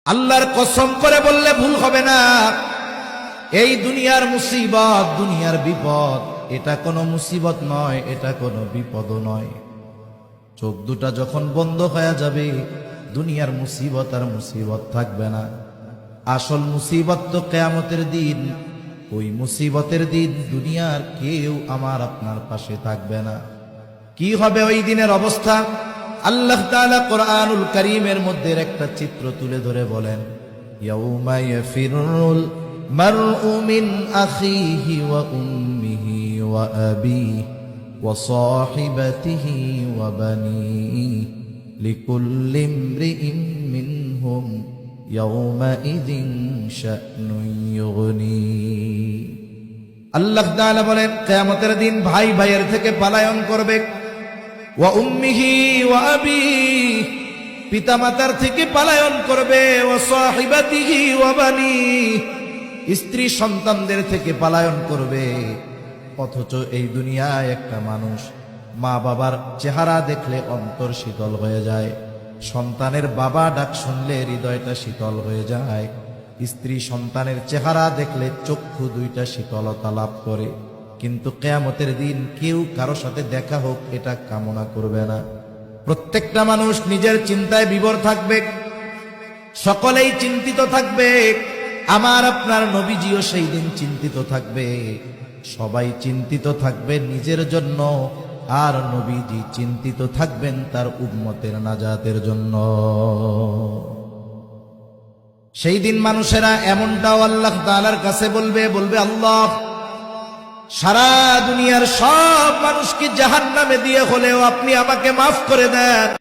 আল্লাহর কসম করে বললে ভুল হবে না, এই দুনিয়ার মুসিবত, দুনিয়ার বিপদ, এটা কোনো মুসিবত নয়, এটা কোনো বিপদও নয়। চোখ দুটা যখন বন্ধ হয়ে যাবে, দুনিয়ার মুসিবত আর মুসিবত থাকবে না। আসল মুসিবত তো কিয়ামতের দিন। ওই মুসিবতের দিন দুনিয়ার কেউ আমার আপনার পাশে থাকবে না। কি হবে ওই দিনের অবস্থা? আল্লাহ তাআলা কোরআনুল কারীমের মধ্যে একটা চিত্র তুলে ধরে বলেন, ইয়াউমা ইয়াফিরুল মারউ মিন আখিহি ওয়া উম্মিহি ওয়া আবিহি ওয়া সাহিবাতিহি ওয়া বানিহি লিকুল্লি ইমরিইন মিনহুম ইয়াউমাইযিন শা'নুন ইউগনি। আল্লাহ তাআলা বলেন, কিয়ামতের দিন ভাই ভাইয়ের থেকে পলায়ন করবে। ওয়া উম্মিহি ওয়া আবিহি, পিতামাতার থেকে পলায়ন করবে। ওয়া সাহিবাতিহি ওয়া বানিহি, স্ত্রী সন্তানদের থেকে পলায়ন করবে। অথচ এই দুনিয়ায় একটা মানুষ মা বাবার চেহারা দেখলে অন্তর শীতল হয়ে যায়, সন্তানের বাবা ডাক শুনলে হৃদয়টা শীতল হয়ে যায়, স্ত্রী সন্তানের চেহারা দেখলে চক্ষু দুইটা শীতলতা লাভ করে। কিন্তু কিয়ামতের দিন কেউ কারো সাথে দেখা হোক এটা কামনা করবে না। প্রত্যেকটা মানুষ নিজের চিন্তায় বিভোর থাকবে, সকলেই চিন্তিত থাকবে। আমার আপনার নবীজিও সেই দিন চিন্তিত থাকবে। সবাই চিন্তিত থাকবে নিজের জন্য, আর নবীজি চিন্তিত থাকবেন তার উম্মতের নাজাতের জন্য। সেই দিন মানুষেরা এমনটাও আল্লাহ তাআলার কাছে বলবে, আল্লাহ, সারা দুনিয়ার সব মানুষকে জাহান্নামে দিয়ে হলেও আপনি আমাকে মাফ করে দেন।